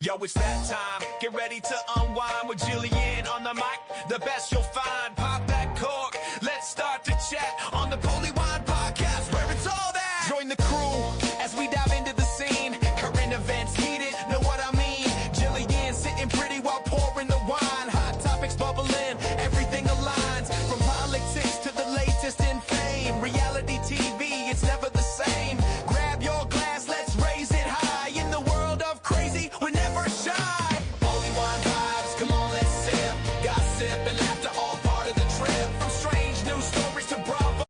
Yo, it's that time. Get ready to unwind with Jillian on the mic. The best you'll find. Pop that cork. Let's start to chat on the Polywine podcast, where it's all that. Join the crew as we dive into the scene. Current events heated, know what I mean? Jillian sitting pretty while pouring the wine. Hot topics bubbling, everything aligns. From politics to the latest in fame. Reality TV, it's never the same. Grab your glass, let's raise it high. In the world of crazy, we're never shy. Polywine vibes, come on, let's sip. Gossip and laughter, all part of the trip. From strange news stories to Bravo.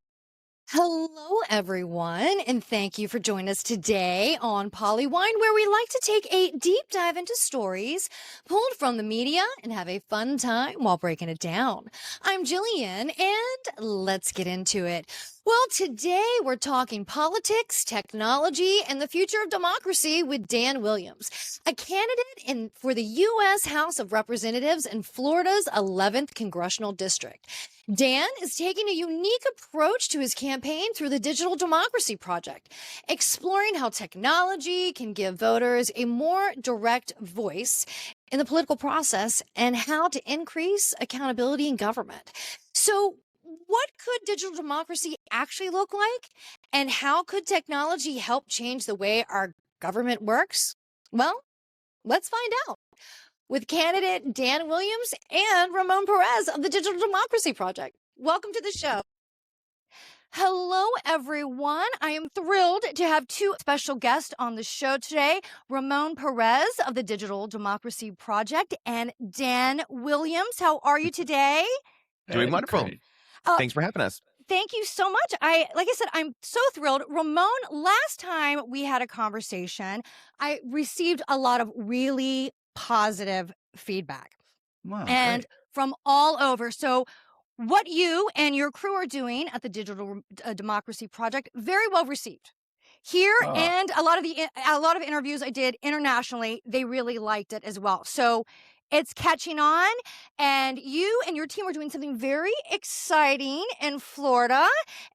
Hello, everyone, and thank you for joining us today on Polywine, where we like to take a deep dive into stories pulled from the media and have a fun time while breaking it down. I'm Jillian, and let's get into it. Well, today we're talking politics, technology, and the future of democracy with Dan Williams, a candidate for the U.S. House of Representatives in Florida's 11th Congressional District. Dan is taking a unique approach to his campaign through the Digital Democracy Project, exploring how technology can give voters a more direct voice in the political process and how to increase accountability in government. So, what could digital democracy actually look like? And how could technology help change the way our government works? Well, let's find out with candidate Dan Williams and Ramon Perez of the Digital Democracy Project. Welcome to the show. Hello, everyone. I am thrilled to have two special guests on the show today, Ramon Perez of the Digital Democracy Project and Dan Williams. How are you today? Doing wonderful. Thanks for having us. Thank you so much. Like I said, I'm so thrilled. Ramon, last time we had a conversation, I received a lot of really positive feedback. Wow, and great. From all over. So what you and your crew are doing at the Digital Democracy Project, very well received here. And a lot of interviews I did internationally, they really liked it as well. So it's catching on, and you and your team are doing something very exciting in Florida.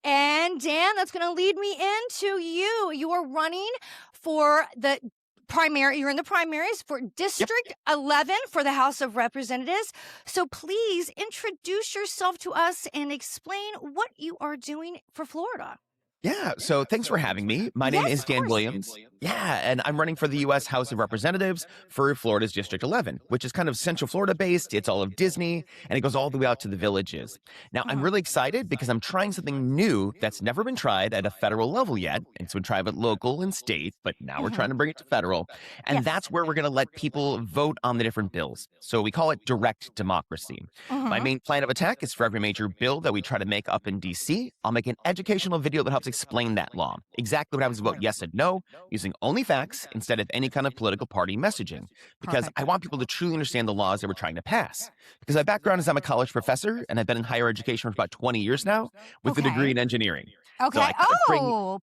And Dan, that's going to lead me into you. You are running for the primary. You're in the primaries for District 11 for the House of Representatives. So please introduce yourself to us and explain what you are doing for Florida. Yeah, so thanks for having me. My name is Dan Williams. Yeah, and I'm running for the U.S. House of Representatives for Florida's District 11, which is kind of Central Florida based. It's all of Disney, and it goes all the way out to the villages. Now, I'm really excited because I'm trying something new that's never been tried at a federal level yet. It's been tried at local and state, but now we're trying to bring it to federal. And that's where we're going to let people vote on the different bills. So we call it direct democracy. My main plan of attack is for every major bill that we try to make up in D.C., I'll make an educational video that helps explain that law, exactly what happens to vote yes and no, using only facts instead of any kind of political party messaging, because I want people to truly understand the laws that we're trying to pass. Because my background is I'm a college professor, and I've been in higher education for about 20 years now with a degree in engineering. Okay. So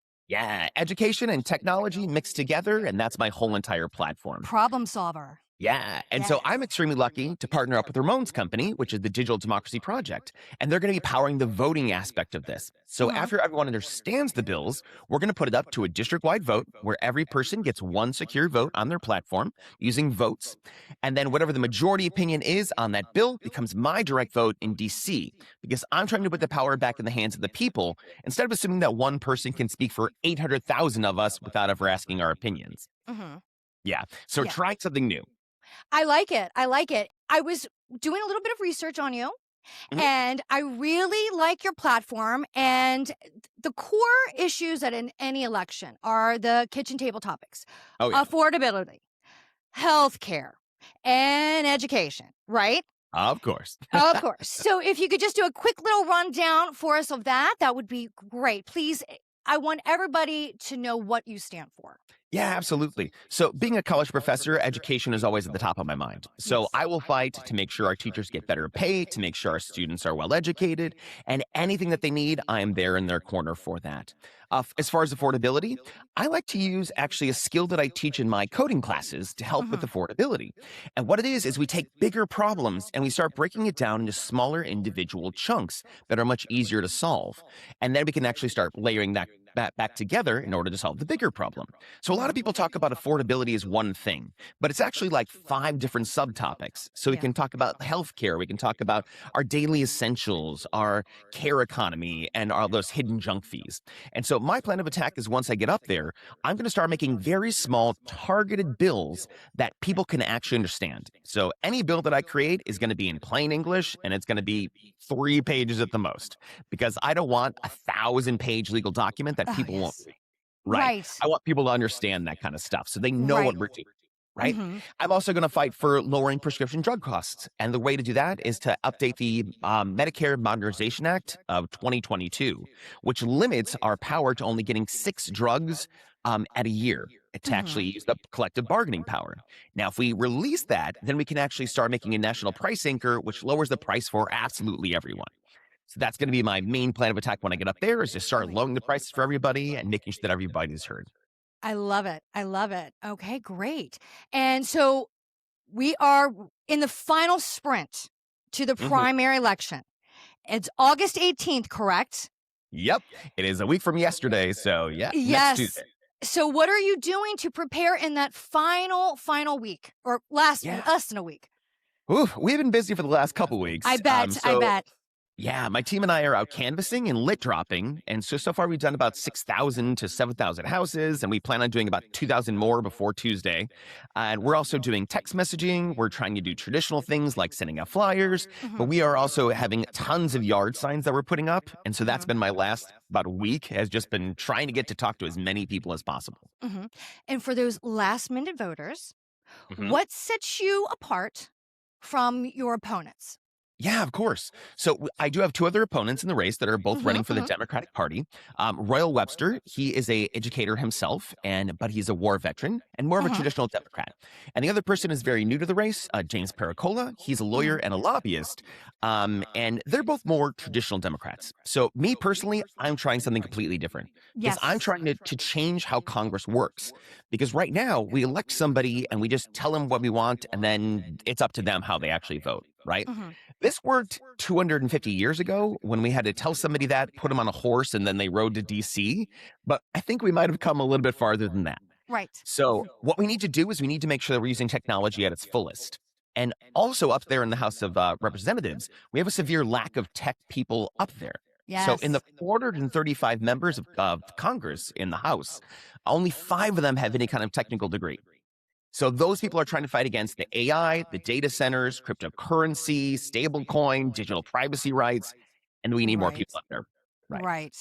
education and technology mixed together, and that's my whole entire platform. Problem solver. Yeah, and so I'm extremely lucky to partner up with Ramon's company, which is the Digital Democracy Project, and they're going to be powering the voting aspect of this. So after everyone understands the bills, we're going to put it up to a district-wide vote where every person gets one secure vote on their platform using votes, and then whatever the majority opinion is on that bill becomes my direct vote in D.C., because I'm trying to put the power back in the hands of the people instead of assuming that one person can speak for 800,000 of us without ever asking our opinions. Yeah, so trying something new. I like it. I was doing a little bit of research on you, and I really like your platform. And the core issues at any election are the kitchen table topics, affordability, healthcare, and education, right? Of course. Of course. So if you could just do a quick little rundown for us of that, that would be great. Please, I want everybody to know what you stand for. Yeah, absolutely. So being a college professor, education is always at the top of my mind. So I will fight to make sure our teachers get better pay, to make sure our students are well educated, and anything that they need, I am there in their corner for that. As far as affordability, I like to use actually a skill that I teach in my coding classes to help with affordability. And what it is we take bigger problems and we start breaking it down into smaller individual chunks that are much easier to solve. And then we can actually start layering that back together in order to solve the bigger problem. So a lot of people talk about affordability as one thing, but it's actually like 5 different subtopics. So we can talk about healthcare, we can talk about our daily essentials, our care economy, and all those hidden junk fees. And so my plan of attack is once I get up there, I'm going to start making very small targeted bills that people can actually understand. So any bill that I create is going to be in plain English, and it's going to be 3 pages at the most, because I don't want a 1,000-page legal document that people won't read. Right. I want people to understand that kind of stuff so they know what we're doing. Right. I'm also going to fight for lowering prescription drug costs. And the way to do that is to update the Medicare Modernization Act of 2022, which limits our power to only getting 6 drugs at a year to actually use the collective bargaining power. Now, if we release that, then we can actually start making a national price anchor, which lowers the price for absolutely everyone. So that's going to be my main plan of attack when I get up there, is to start lowering the prices for everybody and making sure that everybody's heard. I love it. I love it. Okay, great. And so we are in the final sprint to the primary election. It's August 18th, correct? Yep. It is a week from yesterday. So next Tuesday. So what are you doing to prepare in that final week, or less than a week? Ooh, we've been busy for the last couple weeks. I bet. Yeah, my team and I are out canvassing and lit dropping. And so far we've done about 6,000 to 7,000 houses, and we plan on doing about 2,000 more before Tuesday. And we're also doing text messaging. We're trying to do traditional things like sending out flyers, but we are also having tons of yard signs that we're putting up. And so that's been my last about a week, has just been trying to get to talk to as many people as possible. And for those last minute voters, what sets you apart from your opponents? Yeah, of course. So I do have 2 other opponents in the race that are both running for the Democratic Party. Royal Webster, he is a educator himself, but he's a war veteran and more of a traditional Democrat. And the other person is very new to the race, James Pericola. He's a lawyer and a lobbyist, and they're both more traditional Democrats. So me personally, I'm trying something completely different. Because I'm trying to change how Congress works. Because right now, we elect somebody and we just tell them what we want, and then it's up to them how they actually vote, right? This worked 250 years ago when we had to tell somebody that, put them on a horse, and then they rode to D.C. But I think we might have come a little bit farther than that. Right. So what we need to do is we need to make sure that we're using technology at its fullest. And also up there in the House of Representatives, we have a severe lack of tech people up there. So in the 435 members of Congress in the House, only 5 of them have any kind of technical degree. So those people are trying to fight against the AI, the data centers, cryptocurrency, stablecoin, digital privacy rights, and we need more people up there. Right.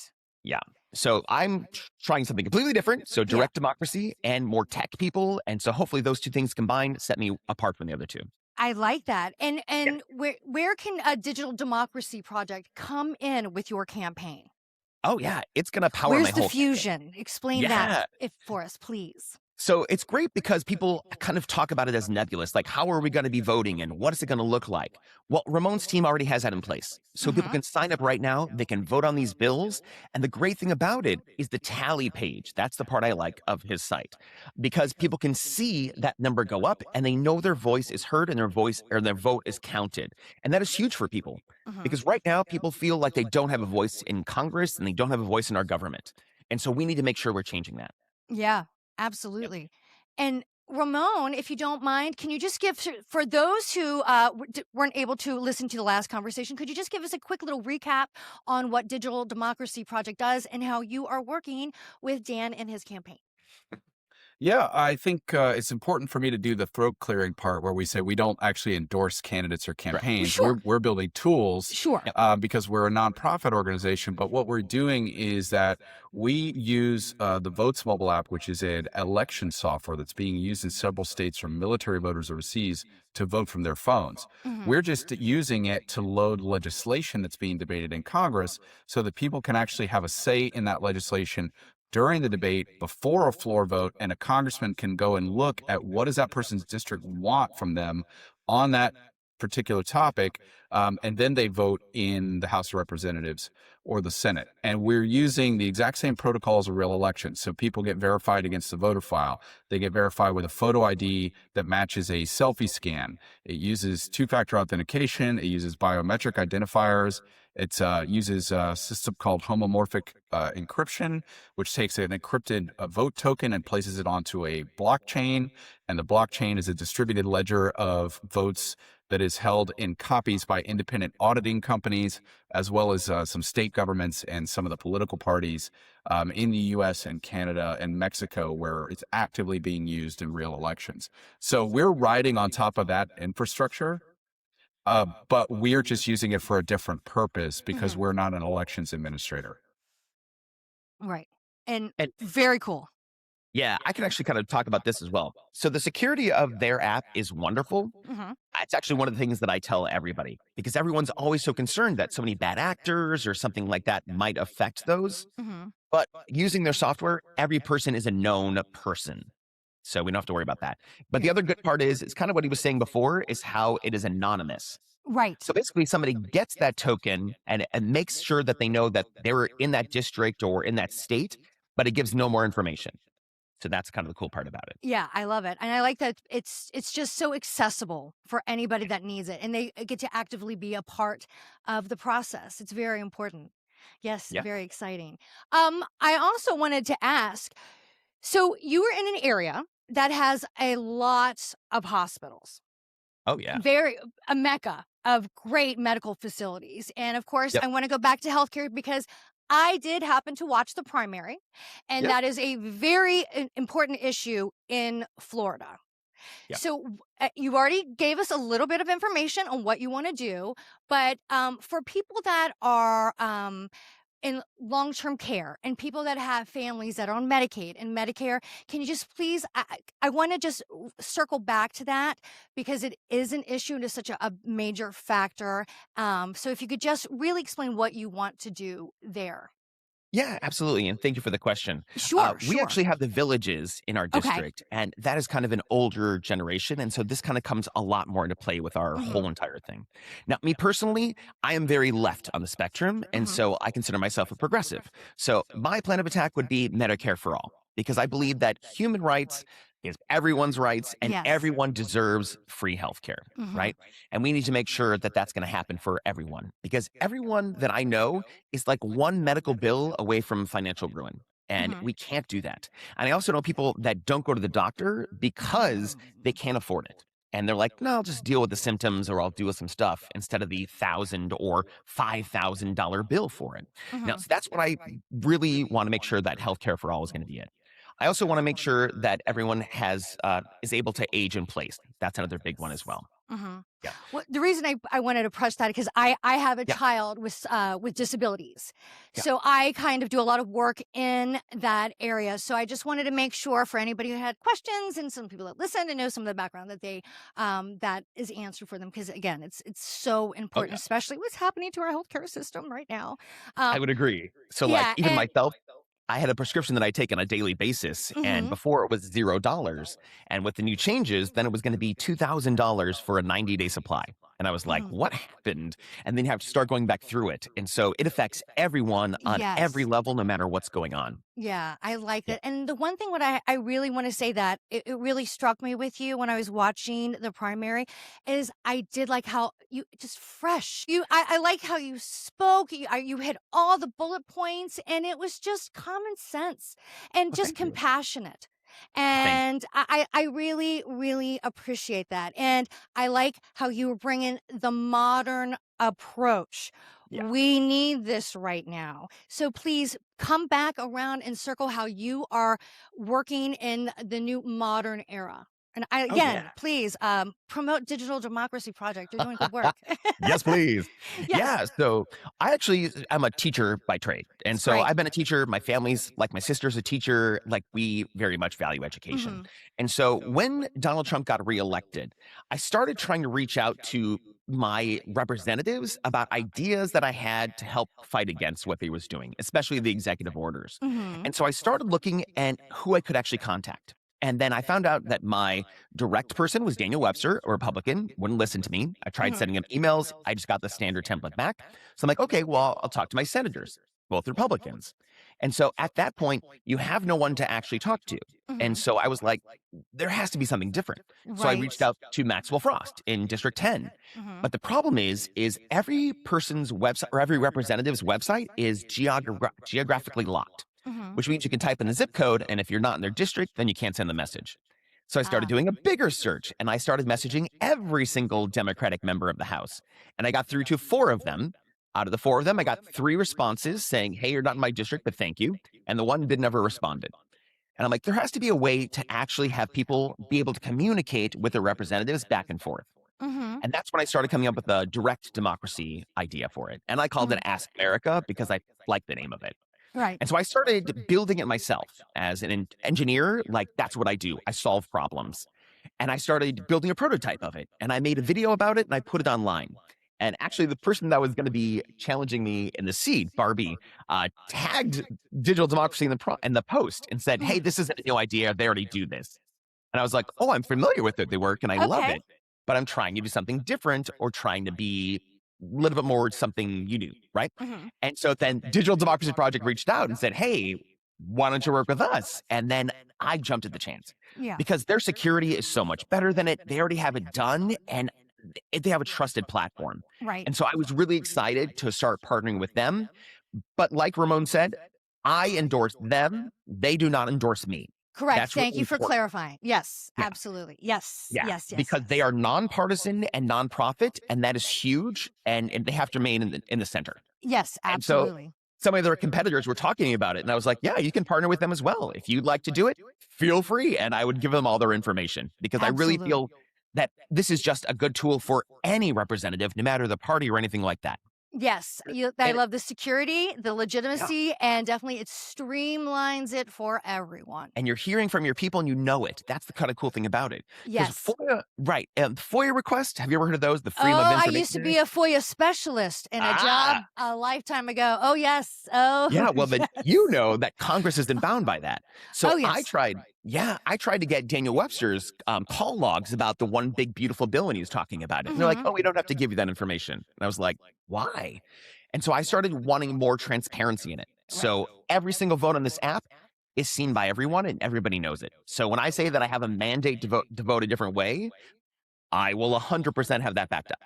Yeah. So I'm trying something completely different. So direct democracy and more tech people. And so hopefully those 2 things combined set me apart from the other 2. I like that. And where can a Digital Democracy Project come in with your campaign? Oh, yeah. It's going to power Where's my whole the fusion? Explain that for us, please. So it's great because people kind of talk about it as nebulous, like how are we going to be voting and what is it going to look like? Well, Ramon's team already has that in place. So people can sign up right now. They can vote on these bills. And the great thing about it is the tally page. That's the part I like of his site, because people can see that number go up and they know their voice is heard and their vote is counted. And that is huge for people because right now people feel like they don't have a voice in Congress and they don't have a voice in our government. And so we need to make sure we're changing that. Yeah. Absolutely. And Ramon, if you don't mind, can you just give, for those who weren't able to listen to the last conversation, could you just give us a quick little recap on what Digital Democracy Project does and how you are working with Dan and his campaign? Yeah, I think it's important for me to do the throat clearing part where we say we don't actually endorse candidates or campaigns. Sure. We're building tools because we're a nonprofit organization. But what we're doing is that we use the Votes mobile app, which is an election software that's being used in several states for military voters overseas to vote from their phones. We're just using it to load legislation that's being debated in Congress so that people can actually have a say in that legislation during the debate, before a floor vote, and a congressman can go and look at what does that person's district want from them on that particular topic, and then they vote in the House of Representatives or the Senate. And we're using the exact same protocol as a real election. So people get verified against the voter file. They get verified with a photo ID that matches a selfie scan. It uses 2-factor authentication. It uses biometric identifiers. It uses a system called homomorphic encryption, which takes an encrypted vote token and places it onto a blockchain. And the blockchain is a distributed ledger of votes that is held in copies by independent auditing companies, as well as some state governments and some of the political parties in the US and Canada and Mexico, where it's actively being used in real elections. So we're riding on top of that infrastructure. But we're just using it for a different purpose because we're not an elections administrator. Right. And And very cool. yeah, I can actually kind of talk about this as well. So the security of their app is wonderful. Hmm. It's actually one of the things that I tell everybody because everyone's always so concerned that so many bad actors or something like that might affect those. Hmm. But using their software, every person is a known person. So we don't have to worry about that. But the other good part is, it's kind of what he was saying before, is how it is anonymous. Right. So basically, somebody gets that token and makes sure that they know that they're in that district or in that state, but it gives no more information. So that's kind of the cool part about it. Yeah, I love it. And I like that it's just so accessible for anybody that needs it. And they get to actively be a part of the process. It's very important. Yes, Yeah. very exciting. I also wanted to ask, so you were in an area that has a lot of hospitals. Oh, yeah. A mecca of great medical facilities. And of course, Yep. I want to go back to healthcare because I did happen to watch the primary, and Yep. that is a very important issue in Florida. Yep. So you already gave us a little bit of information on what you want to do, but for people that are in long-term care and people that have families that are on Medicaid and Medicare, can you just please, I want to just circle back to that because it is an issue and is such a major factor. So if you could just really explain what you want to do there. Yeah, absolutely. And thank you for the question. Sure, We sure. actually have the villages in our Okay. district, and that is kind of an older generation. And so this kind of comes a lot more into play with our whole entire thing. Now, me personally, I am very left on the spectrum, and so I consider myself a progressive. So my plan of attack would be Medicare for all, because I believe that human rights is everyone's rights and Yes. everyone deserves free healthcare, right? And we need to make sure that that's going to happen for everyone, because everyone that I know is like one medical bill away from financial ruin. And we can't do that. And I also know people that don't go to the doctor because they can't afford it. And they're like, no, I'll just deal with the symptoms or I'll deal with some stuff instead of the $1,000 or $5,000 bill for it. Now, so that's what I really want to make sure that healthcare for all is going to be it. I also want to make sure that everyone is able to age in place. That's another big one as well. Yeah. Well, the reason I wanted to press that because I have a Yeah. child with disabilities, Yeah. so I kind of do a lot of work in that area. So I just wanted to make sure for anybody who had questions and some people that listen and know some of the background that they that is answered for them because again, it's so important, especially what's happening to our healthcare system right now. I would agree. So yeah, like even and- myself, I had a prescription that I take on a daily basis, and before it was $0. And with the new changes, then it was going to be $2,000 for a 90-day supply. And I was like, what happened? And then you have to start going back through it. And so it affects everyone on Yes. every level, no matter what's going on. Yeah, I like it. And the one thing what I really want to say that it really struck me with you when I was watching the primary is I did like how you just fresh. I like how you spoke. You hit all the bullet points and it was just common sense and just thank you. compassionate. And I really, really appreciate that. And I like how you were bringing the modern approach. Yeah. We need this right now. So please come back around and circle how you are working in the new modern era. And please promote Digital Democracy Project. You're doing good work. Yes, please. Yes. Yeah. So I'm a teacher by trade. And so Great. I've been a teacher. My family's like my sister's a teacher. Like we very much value education. And so when Donald Trump got reelected, I started trying to reach out to my representatives about ideas that I had to help fight against what he was doing, especially the executive orders. And so I started looking at who I could actually contact. And then I found out that my direct person was Daniel Webster, a Republican, wouldn't listen to me. I tried sending him emails. I just got the standard template back. So I'm like, okay, well, I'll talk to my senators, both Republicans. And so at that point, you have no one to actually talk to. And so I was like, there has to be something different. So I reached out to Maxwell Frost in District 10. But the problem is every person's website or every representative's website is geographically locked, which means you can type in the zip code, and if you're not in their district, then you can't send the message. So I started doing a bigger search, and I started messaging every single Democratic member of the House. And I got through to 4 of them. Out of the 4 of them, I got 3 responses saying, hey, you're not in my district, but thank you. And the one never responded. And I'm like, there has to be a way to actually have people be able to communicate with their representatives back and forth. And that's when I started coming up with a direct democracy idea for it. And I called it Ask America because I like the name of it. Right. And so I started building it myself as an engineer. Like, that's what I do. I solve problems. And I started building a prototype of it. And I made a video about it and I put it online. And actually, the person that was going to be challenging me in the seed, Barbie, tagged digital democracy in the post and said, hey, this isn't a new idea. They already do this. And I was like, oh, I'm familiar with it. They work and I love it. But I'm trying to do something different or trying to be a little bit more something you do, right? And so then Digital Democracy Project reached out and said, hey, why don't you work with us? And then I jumped at the chance. Because their security is so much better than it. They already have it done. And they have a trusted platform. Right. And so I was really excited to start partnering with them. But like Ramon said, I endorse them. They do not endorse me. Correct. That's Thank really you for important. clarifying. Yes, absolutely. Yes. Yes. Because they are nonpartisan and nonprofit, and that is huge. And they have to remain in the center. Yes, And so absolutely. some of their competitors were talking to me about it. And I was like, yeah, you can partner with them as well. If you'd like to do it, feel free. And I would give them all their information because I really feel that this is just a good tool for any representative, no matter the party or anything like that. Yes, I love the security, the legitimacy, and definitely it streamlines it for everyone. And you're hearing from your people and you know it. That's the kind of cool thing about it. 'Cause Yes. FOIA, right. FOIA requests, have you ever heard of those? The Freedom of I Information used to be a FOIA specialist in a job Ah. a lifetime ago. Oh, yes. Oh, Yeah, well, then yes. you know that Congress isn't bound by that. So Oh, yes. I tried to get Daniel Webster's call logs about the one big beautiful bill and he was talking about it. And they're like, oh, we don't have to give you that information. And I was like, why? And so I started wanting more transparency in it. So every single vote on this app is seen by everyone and everybody knows it. So when I say that I have a mandate to vote a different way, I will 100% have that backed up,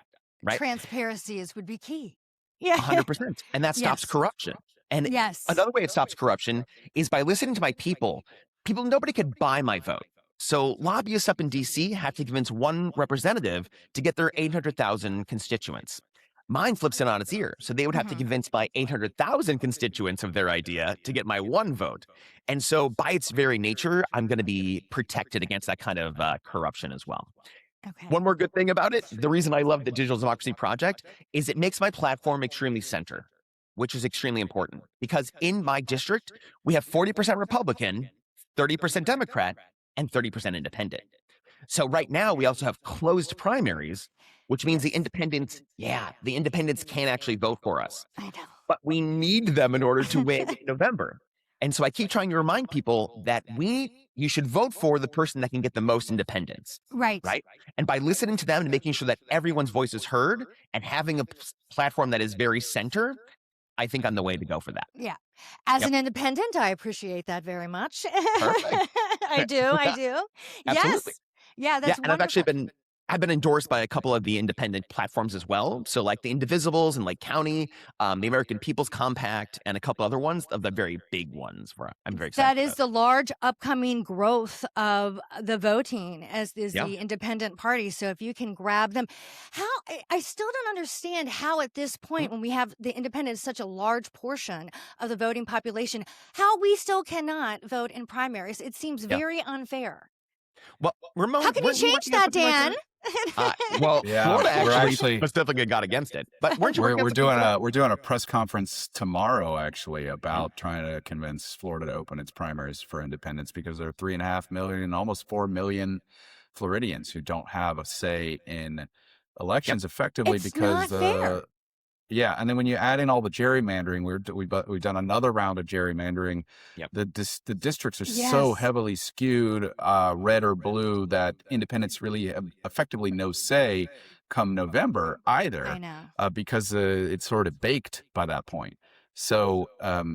right? Transparency would be key. Yeah. 100%. And that stops Yes. corruption. And another way it stops corruption is by listening to my people. Nobody could buy my vote. So lobbyists up in DC have to convince one representative to get their 800,000 constituents. Mine flips it on its ear. So they would have to convince my 800,000 constituents of their idea to get my one vote. And so by its very nature, I'm going to be protected against that kind of corruption as well. Okay. One more good thing about it, the reason I love the Digital Democracy Project is it makes my platform extremely center, which is extremely important because in my district, we have 40% Republican, 30% Democrat, and 30% independent. So right now, we also have closed primaries, which means the independents can't actually vote for us. I know. But we need them in order to win in November. And so I keep trying to remind people that you should vote for the person that can get the most independence. Right. And by listening to them and making sure that everyone's voice is heard and having a platform that is very center, I think I'm the way to go for that. Yeah. As an independent, I appreciate that very much. Perfect. I do. Absolutely. Yes. Yeah, that's and I've actually been endorsed by a couple of the independent platforms as well. So like the Indivisibles and Lake County, the American People's Compact, and a couple other ones of the very big ones where I'm very excited. That is the large upcoming growth of the voting as is the independent party. So if you can grab them, I still don't understand how at this point when we have the independent such a large portion of the voting population, how we still cannot vote in primaries. It seems very unfair. Well, Ramon, how can you change that, Dan? Florida actually specifically got against it. But we're doing a press conference tomorrow actually about trying to convince Florida to open its primaries for independents because there are 3.5 million, almost 4 million Floridians who don't have a say in elections effectively because not fair. Yeah, and then when you add in all the gerrymandering, we've done another round of gerrymandering. The districts are so heavily skewed red or blue that independents really have effectively no say come November either. I know. Because it's sort of baked by that point. So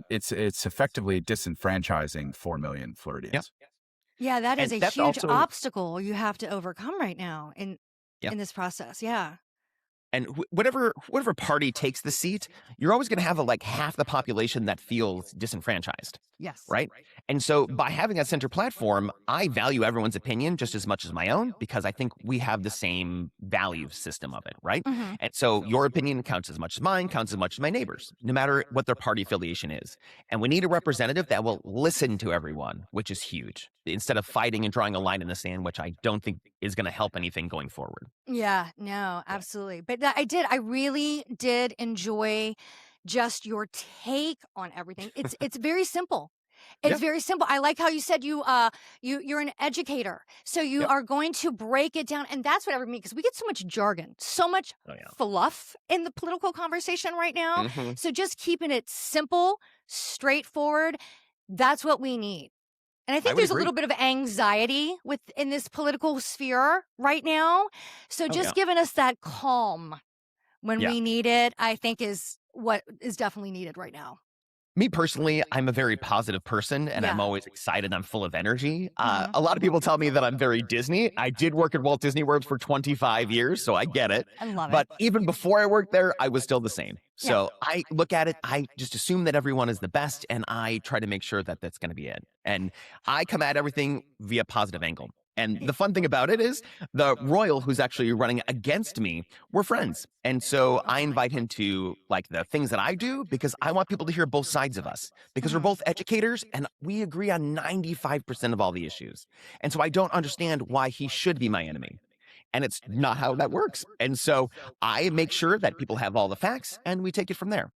it's effectively disenfranchising 4 million Floridians. Yeah, that is And a that's huge also, obstacle you have to overcome right now yeah. in this process. Yeah. And whatever party takes the seat, you're always going to have like half the population that feels disenfranchised, Yes. right? And so by having a center platform, I value everyone's opinion just as much as my own because I think we have the same value system of it, right? Mm-hmm. And so your opinion counts as much as mine, counts as much as my neighbors, no matter what their party affiliation is. And we need a representative that will listen to everyone, which is huge, instead of fighting and drawing a line in the sand, which I don't think is going to help anything going forward. Yeah, no, absolutely. But I really did enjoy just your take on everything. It's very simple. It's Yeah. very simple. I like how you said you're an educator. So you Yep. are going to break it down. And that's what I mean, because we get so much jargon, so much Oh, yeah. fluff in the political conversation right now. Mhm. So just keeping it simple, straightforward, that's what we need. And I think would there's a agree. little bit of anxiety in this political sphere right now. So Oh, just yeah. giving us that calm when Yeah. we need it, I think is what is definitely needed right now. Me personally, I'm a very positive person and I'm Yeah. always excited. I'm full of energy. Mhm. A lot of people tell me that I'm very Disney. I did work at Walt Disney World for 25 years, so I get it. I love But it. even before I worked there, I was still the same. Yeah. So I look at it, I just assume that everyone is the best and I try to make sure that that's going to be it. And I come at everything via positive angle. And the fun thing about it is the royal who's actually running against me, we're friends. And so I invite him to like the things that I do because I want people to hear both sides of us because we're Mhm. both educators and we agree on 95% of all the issues. And so I don't understand why he should be my enemy. And it's not how that works. And so I make sure that people have all the facts and we take it from there.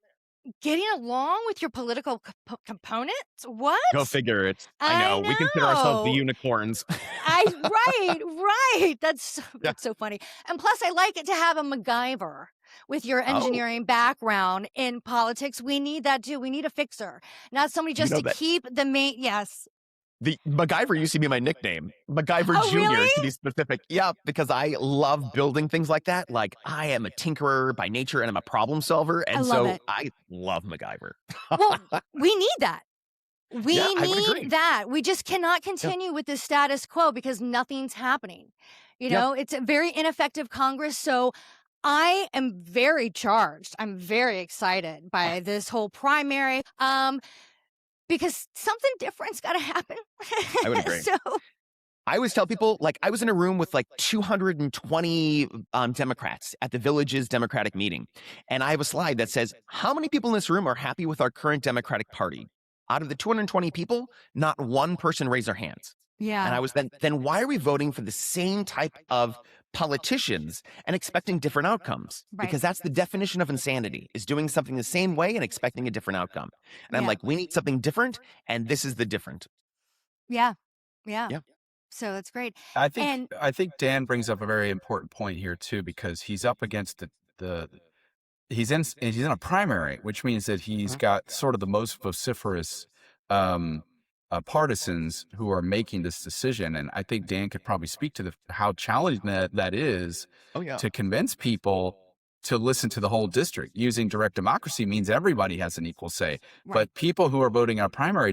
Getting along with your political components? What? Go figure it. I I know. We consider ourselves the know. unicorns. Right. That's Yeah. so funny. And plus, I like it to have a MacGyver with your Oh, engineering background in politics. We need that too. We need a fixer, not somebody you just know to that keep the main. Yes. the MacGyver used to be my nickname, MacGyver Oh, Jr. really? to be specific. Yeah, because I love building things like that. Like I am a tinkerer by nature and I'm a problem solver. I And love so it. I love MacGyver. Well, we need that. We Yeah, I would need agree. that. We just cannot Yeah. continue with the status quo because nothing's happening. You Yeah. know, it's a very ineffective Congress. So I am very charged. I'm very excited by this whole primary. Because something different's got to happen. I would agree. So I always tell people, like, I was in a room with like 220 Democrats at the Village's Democratic meeting. And I have a slide that says, how many people in this room are happy with our current Democratic Party? Out of the 220 people, not one person raised their hands. And yeah, I was then why are we voting for the same type of politicians and expecting different outcomes? right. Because that's the definition of insanity, is doing something the same way and expecting a different outcome. And I'm Yeah. like, we need something different, and this is the different. Yeah. Yeah. Yeah. So that's great. I And think Dan brings up a very important point here too, because he's up against the he's in a primary, which means that he's Mhm. got sort of the most vociferous partisans who are making this decision. And I think Dan could probably speak to how challenging that is Oh, yeah. to convince people to listen to the whole district. Using direct democracy means everybody has an equal say, right. but people who are voting on primary,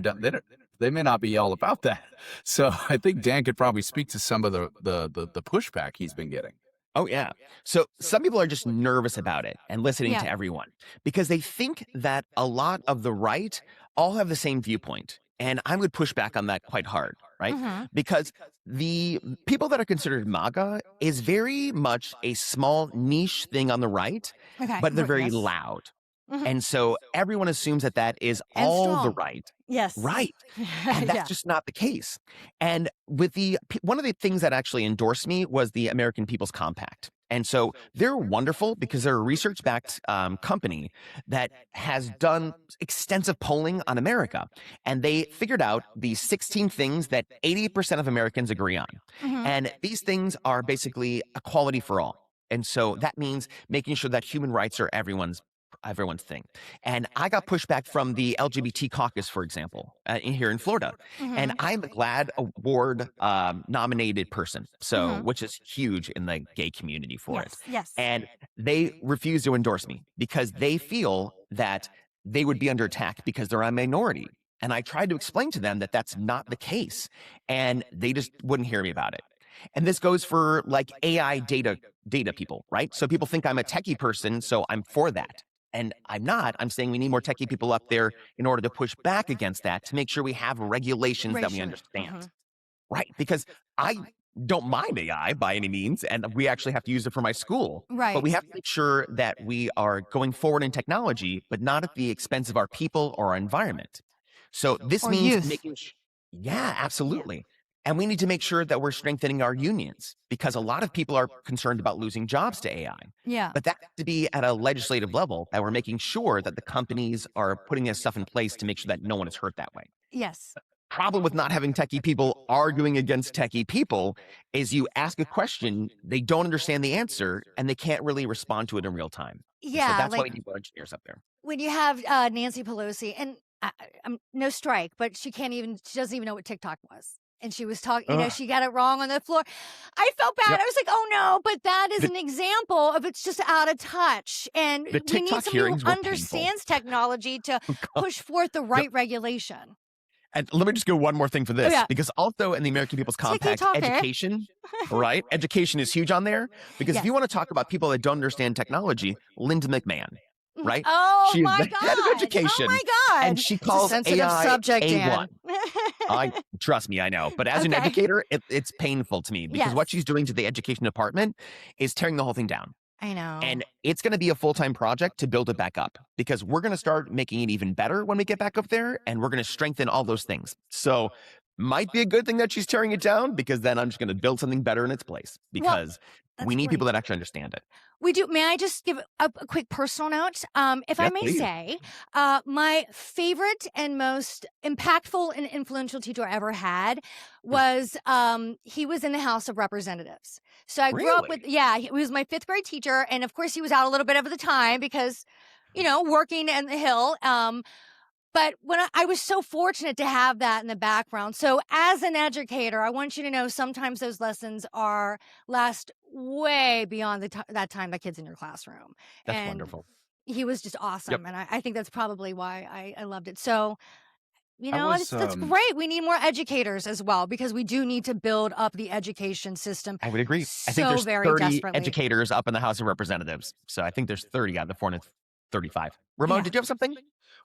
they may not be all about that. So I think Dan could probably speak to some of the pushback he's been getting. Oh, yeah. So some people are just nervous about it and listening Yeah. to everyone because they think that a lot of the right all have the same viewpoint. And I would push back on that quite hard, right? Mhm. Because the people that are considered MAGA is very much a small niche thing on the right, Okay. but they're very Yes. loud. Mhm. And so everyone assumes that that is And all the strong. right. Yes. Right. And that's Yeah. just not the case. And with one of the things that actually endorsed me was the American People's Compact. And so they're wonderful because they're a research-backed company that has done extensive polling on America. And they figured out the 16 things that 80% of Americans agree on. Mhm. And these things are basically equality for all. And so that means making sure that human rights are everyone's thing. And I got pushback from the LGBT caucus, for example, here in Florida. And Mhm. I'm a GLAAD award nominated person, so Mhm. which is huge in the gay community for it. Yes. Yes. And they refuse to endorse me because they feel that they would be under attack because they're a minority. And I tried to explain to them that that's not the case. And they just wouldn't hear me about it. And this goes for like AI data people, right? So people think I'm a techie person, so I'm for that. And I'm not. I'm saying we need more techie people up there in order to push back against that, to make sure we have regulations that we understand. Right? Because I don't mind AI by any means, and we actually have to use it for my school. Right. But we have to make sure that we are going forward in technology, but not at the expense of our people or our environment. So this means making yeah, absolutely. And we need to make sure that we're strengthening our unions, because a lot of people are concerned about losing jobs to AI. Yeah. But that has to be at a legislative level, that we're making sure that the companies are putting this stuff in place to make sure that no one is hurt that way. Yes. Problem with not having techie people arguing against techie people is you ask a question, they don't understand the answer, and they can't really respond to it in real time. Yeah. So that's why we need more engineers up there. When you have Nancy Pelosi, and I'm no strike, but she doesn't even know what TikTok was. And she was talking, she got it wrong on the floor. I felt bad. Yep. I was like, oh no, but that is an example of it's just out of touch. And we need somebody who understands technology to push forth the right regulation. And let me just go one more thing for this, because also in the American People's Compact, education, right? Education is huge on there, because if you want to talk about people that don't understand technology, Linda McMahon, right? Oh, She's my the head of education. Oh, my God. And she calls AI subject, A1. Trust me, I know. But as an educator, it's painful to me, because what she's doing to the education department is tearing the whole thing down. I know. And it's going to be a full-time project to build it back up, because we're going to start making it even better when we get back up there, and we're going to strengthen all those things. So might be a good thing that she's tearing it down, because then I'm just going to build something better in its place, because we need people that actually understand it. We do. May I just give a quick personal note? If I may say, my favorite and most impactful and influential teacher I ever had was, he was in the House of Representatives. So I grew up with, he was my 5th grade teacher. And of course he was out a little bit of the time because, working in the Hill. But when I was so fortunate to have that in the background. So as an educator, I want you to know sometimes those lessons last way beyond that time that kid's in your classroom. That's wonderful. He was just awesome. And I think that's probably why I loved it. So, that's great. We need more educators as well, because we do need to build up the education system. I would agree. I think there's 30 educators up in the House of Representatives. So I think there's 30 out of the 435. Ramon, did you have something?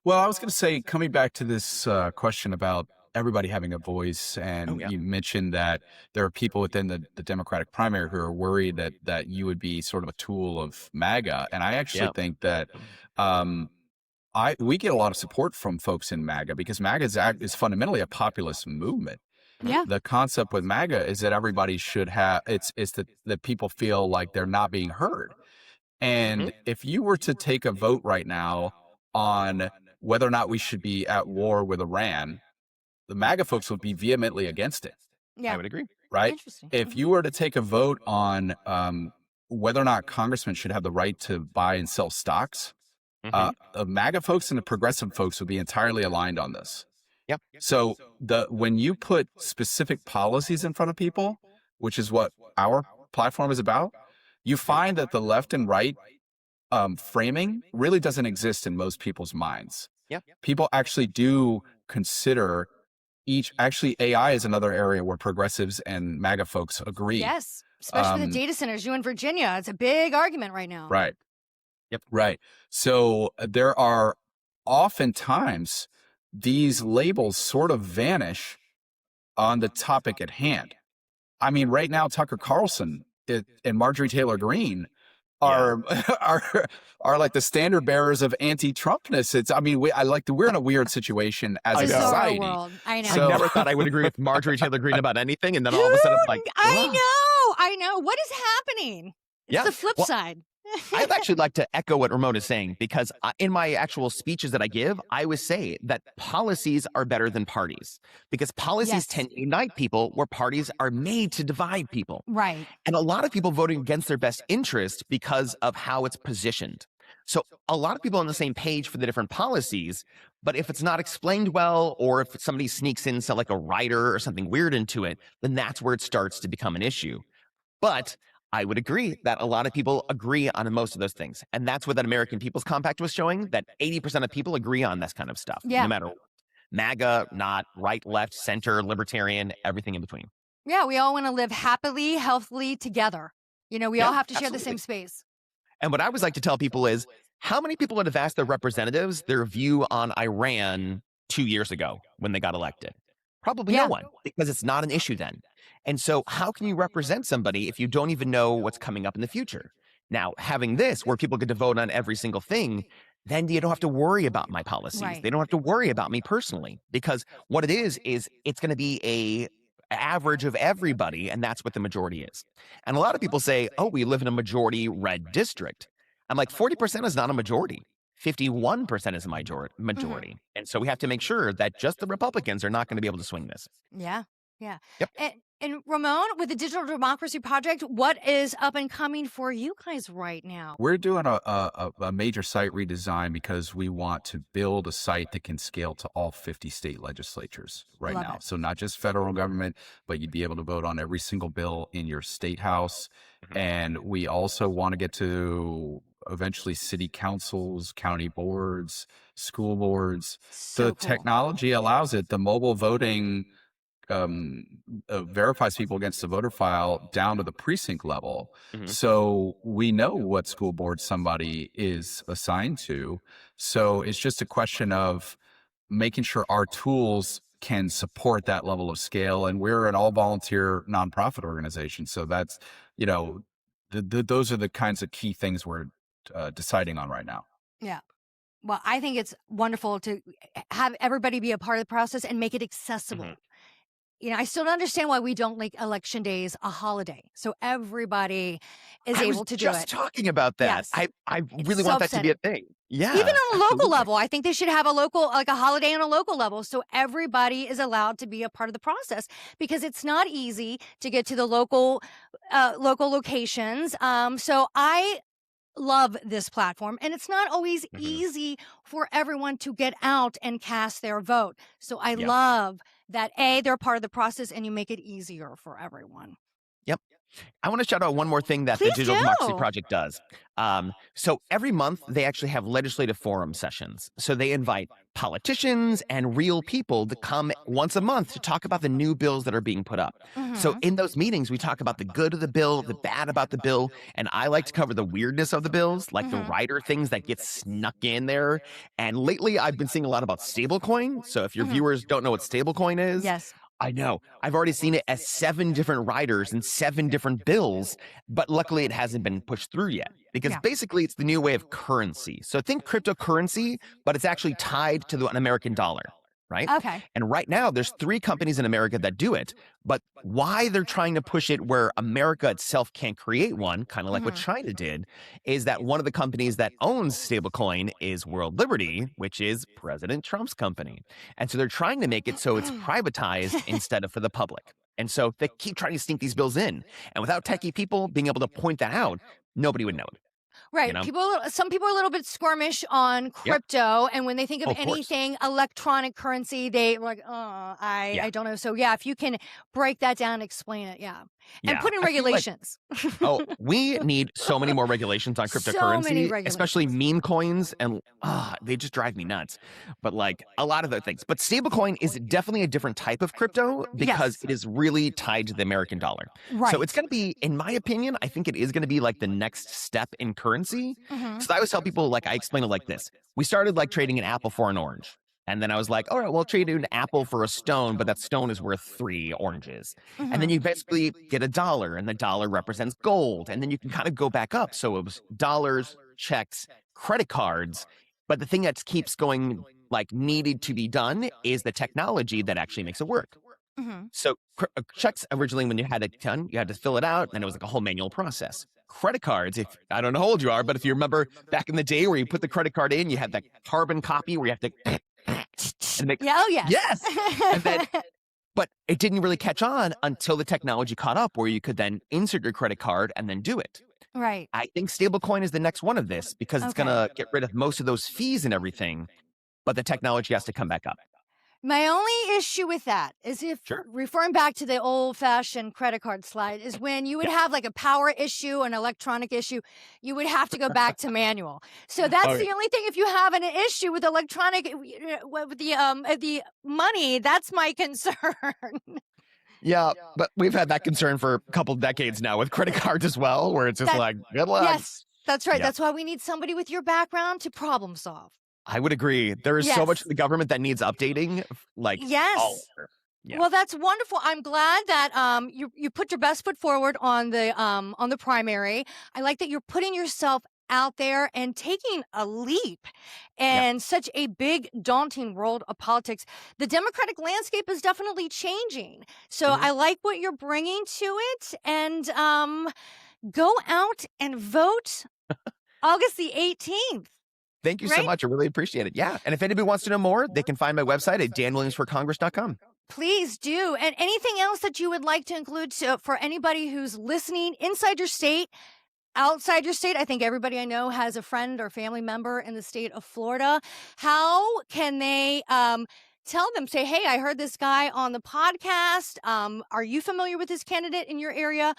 Well, I was going to say, coming back to this question about everybody having a voice, and you mentioned that there are people within the Democratic primary who are worried that you would be sort of a tool of MAGA. And I actually think that we get a lot of support from folks in MAGA, because MAGA is fundamentally a populist movement. Yeah. The concept with MAGA is that everybody should have, it's that people feel like they're not being heard. And if you were to take a vote right now on whether or not we should be at war with Iran, the MAGA folks would be vehemently against it. Yeah, I would agree. Right? Interesting. If you were to take a vote on whether or not congressmen should have the right to buy and sell stocks, the MAGA folks and the progressive folks would be entirely aligned on this. Yep. So when you put specific policies in front of people, which is what our platform is about, you find that the left and right framing really doesn't exist in most people's minds. Yeah. People actually do consider actually AI is another area where progressives and MAGA folks agree. Yes. Especially the data centers, you in Virginia. It's a big argument right now. Right. Yep. Right. So there are oftentimes these labels sort of vanish on the topic at hand. I mean, right now, Tucker Carlson and Marjorie Taylor Greene are like the standard bearers of anti-Trumpness. We're in a weird situation as a society. World. I know. I never thought I would agree with Marjorie Taylor Greene about anything, and then all of a sudden I'm like, I know. What is happening? It's the flip side. I'd actually like to echo what Ramon is saying, because in my actual speeches that I give, I always say that policies are better than parties, because policies tend to unite people where parties are made to divide people. Right. And a lot of people voting against their best interest because of how it's positioned. So a lot of people are on the same page for the different policies, but if it's not explained well, or if somebody sneaks in like a writer or something weird into it, then that's where it starts to become an issue. But I would agree that a lot of people agree on most of those things. And that's what that American People's Compact was showing, that 80% of people agree on this kind of stuff, Yeah. no matter what. MAGA, not, right, left, center, libertarian, everything in between. Yeah, we all want to live happily, healthily together. We all have to share the same space. And what I always like to tell people is, how many people would have asked their representatives their view on Iran 2 years ago when they got elected? Probably no one, because it's not an issue then. And so how can you represent somebody if you don't even know what's coming up in the future? Now, having this where people get to vote on every single thing, then you don't have to worry about my policies. Right. They don't have to worry about me personally, because what it is it's going to be a average of everybody, and that's what the majority is. And a lot of people say, oh, we live in a majority red district. I'm like, 40% is not a majority. 51% is a majority. And so we have to make sure that just the Republicans are not going to be able to swing this. Yeah. Yeah. Yep. And Ramon, with the Digital Democracy Project, what is up and coming for you guys right now? We're doing a major site redesign because we want to build a site that can scale to all 50 state legislatures right Love now. it. So not just federal government, but you'd be able to vote on every single bill in your state house. And we also want to get to eventually city councils, county boards, school boards. So The cool. technology allows it. The mobile voting verifies people against the voter file down to the precinct level. So we know what school board somebody is assigned to. So it's just a question of making sure our tools can support that level of scale. And we're an all volunteer nonprofit organization. So that's, those are the kinds of key things we're deciding on right now. Yeah. Well, I think it's wonderful to have everybody be a part of the process and make it accessible. I still don't understand why we don't make election days a holiday, so everybody is able to do it. I was just talking about that. Yes. I really want that to be a thing. Yeah. Even on a local level, I think they should have a holiday on a local level, so everybody is allowed to be a part of the process, because it's not easy to get to the local locations. So I love this platform, and it's not always easy for everyone to get out and cast their vote. So I love that they're part of the process, and you make it easier for everyone. Yep. I want to shout out one more thing that the Please Digital do. Democracy Project does. So every month they actually have legislative forum sessions. So they invite politicians and real people to come once a month to talk about the new bills that are being put up. So in those meetings, we talk about the good of the bill, the bad about the bill, and I like to cover the weirdness of the bills, like the rider things that get snuck in there. And lately, I've been seeing a lot about stablecoin. So if your viewers don't know what stablecoin is, Yes. I know. I've already seen it as 7 different riders and 7 different bills, but luckily it hasn't been pushed through yet, because basically it's the new way of currency. So think cryptocurrency, but it's actually tied to an American dollar, right? Okay. And right now there's 3 companies in America that do it, but why they're trying to push it where America itself can't create one, kind of like what China did, is that one of the companies that owns stablecoin is World Liberty, which is President Trump's company. And so they're trying to make it so it's privatized instead of for the public. And so they keep trying to sneak these bills in. And without techie people being able to point that out, nobody would know it. Right. You know? Some people are a little bit squirmish on crypto, and when they think of Of course. anything electronic currency, they're like, I don't know. So if you can break that down, explain it, and put in I feel like- regulations. we need so many more regulations on So cryptocurrency, many especially regulations. meme coins, and they just drive me nuts. But like a lot of other things. But stablecoin is definitely a different type of crypto because it is really tied to the American dollar. Right. So it's going to be, in my opinion, I think it is going to be like the next step in currency. So I always tell people, like, I explain it like this. We started like trading an apple for an orange. And then I was like, all right, well, trade an apple for a stone, but that stone is worth 3 oranges. And then you basically get $1, and the dollar represents gold. And then you can kind of go back up. So it was dollars, checks, credit cards. But the thing that keeps going, like, needed to be done is the technology that actually makes it work. So checks originally, when you had it done, you had to fill it out, and it was like a whole manual process. Credit cards, if I don't know how old you are, but if you remember back in the day where you put the credit card in, you had that carbon copy where you have to and make, yes. yes. And then, but it didn't really catch on until the technology caught up where you could then insert your credit card and then do it. Right. I think stablecoin is the next one of this because it's going to get rid of most of those fees and everything, but the technology has to come back up. My only issue with that is if referring back to the old-fashioned credit card slide is when you would have like a power issue, an electronic issue, you would have to go back to manual. So that's the only thing. If you have an issue with electronic, with the money, that's my concern. Yeah, but we've had that concern for a couple decades now with credit cards as well, where it's just like, good luck. Yes, that's right. That's why we need somebody with your background to problem solve. I would agree. There is so much of the government that needs updating. Like, all over. Yeah. Well, that's wonderful. I'm glad that you put your best foot forward on the primary. I like that you're putting yourself out there and taking a leap in such a big, daunting world of politics. The Democratic landscape is definitely changing. So I like what you're bringing to it. And go out and vote August the 18th. Thank you so much. I really appreciate it. Yeah. And if anybody wants to know more, they can find my website at danwilliamsforcongress.com. Please do. And anything else that you would like to include for anybody who's listening inside your state, outside your state? I think everybody I know has a friend or family member in the state of Florida. How can they tell them, say, hey, I heard this guy on the podcast. Are you familiar with this candidate in your area?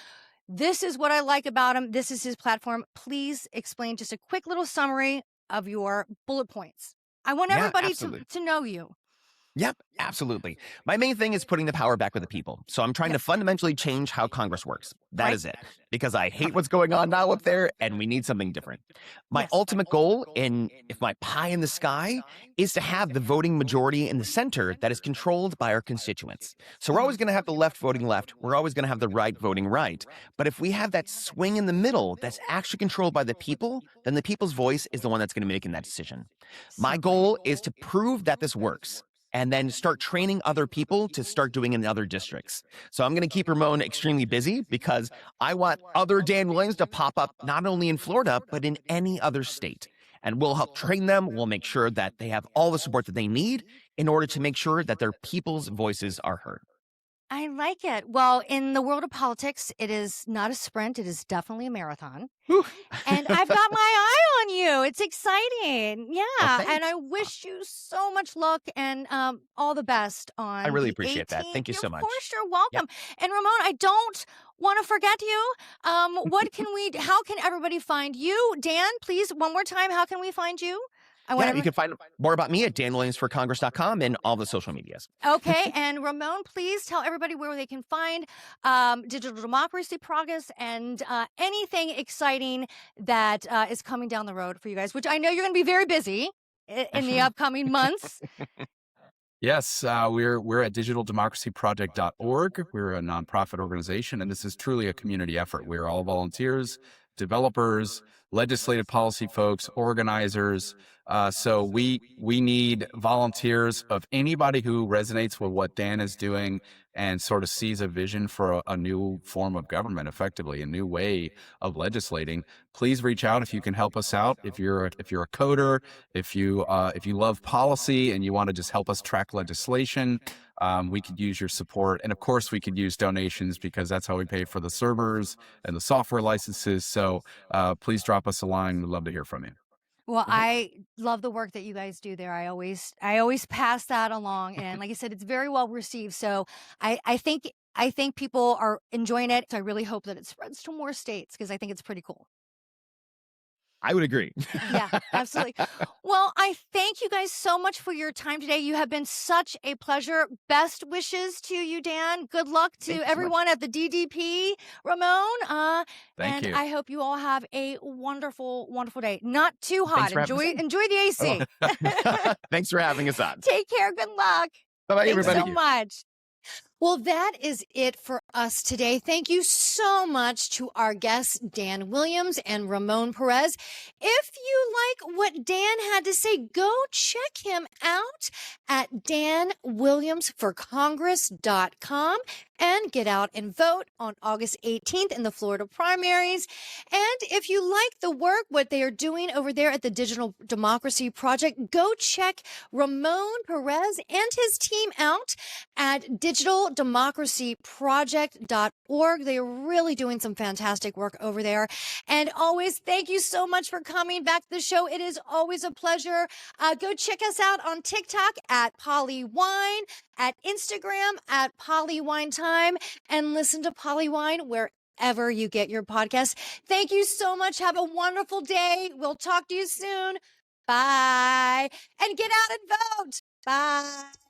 This is what I like about him. This is his platform. Please explain just a quick little summary of your bullet points. I want everybody to know you. Yep, absolutely. My main thing is putting the power back with the people. So I'm trying to fundamentally change how Congress works. That is it. Because I hate what's going on now up there, and we need something different. My ultimate goal, if my pie in the sky, is to have the voting majority in the center that is controlled by our constituents. So we're always going to have the left voting left. We're always going to have the right voting right. But if we have that swing in the middle that's actually controlled by the people, then the people's voice is the one that's going to be making that decision. My goal is to prove that this works, and then start training other people to start doing it in other districts. So I'm going to keep Ramon extremely busy because I want other Dan Williams to pop up not only in Florida, but in any other state. And we'll help train them. We'll make sure that they have all the support that they need in order to make sure that their people's voices are heard. I like it. Well, in the world of politics, it is not a sprint. It is definitely a marathon. And I've got my eye on you. It's exciting. Yeah. Well, and I wish you so much luck and all the best on I really appreciate that. Thank you so much. Of course, you're welcome. And Ramon, I don't want to forget you. How can everybody find you? Dan, please, one more time, how can we find you? You can find more about me at danwilliamsforcongress.com and all the social medias. Okay. And Ramon, please tell everybody where they can find Digital Democracy Progress and anything exciting that is coming down the road for you guys, which I know you're going to be very busy in the upcoming months. Yes, we're at digitaldemocracyproject.org. We're a nonprofit organization, and this is truly a community effort. We're all volunteers, developers, legislative policy folks, organizers. So we need volunteers of anybody who resonates with what Dan is doing and sort of sees a vision for a new form of government, effectively a new way of legislating. Please reach out if you can help us out. If you're a coder, if you love policy and you want to just help us track legislation, we could use your support. And of course, we could use donations because that's how we pay for the servers and the software licenses. So please drop us a line. We'd love to hear from you. Well, I love the work that you guys do there. I always pass that along, and like I said, it's very well received. So I think people are enjoying it. So I really hope that it spreads to more states because I think it's pretty cool. I would agree. Yeah, absolutely. Well, I thank you guys so much for your time today. You have been such a pleasure. Best wishes to you, Dan. Good luck to everyone at the DDP, Ramon. Thank you. I hope you all have a wonderful, wonderful day. Not too hot. Enjoy the AC. Thanks for having us on. Take care. Good luck. Bye-bye, everybody. Thanks so much. Well, that is it for us today. Thank you so much to our guests, Dan Williams and Ramon Perez. If you like what Dan had to say, go check him out at danwilliamsforcongress.com. and get out and vote on August 18th in the Florida primaries. And if you like the work, what they are doing over there at the Digital Democracy Project, go check Ramon Perez and his team out at digitaldemocracyproject.org. They are really doing some fantastic work over there. And always, thank you so much for coming back to the show. It is always a pleasure. Go check us out on TikTok at Polywine, at Instagram at PollyWineTime, and listen to Polywine wherever you get your podcasts. Thank you so much. Have a wonderful day. We'll talk to you soon. Bye. And get out and vote. Bye.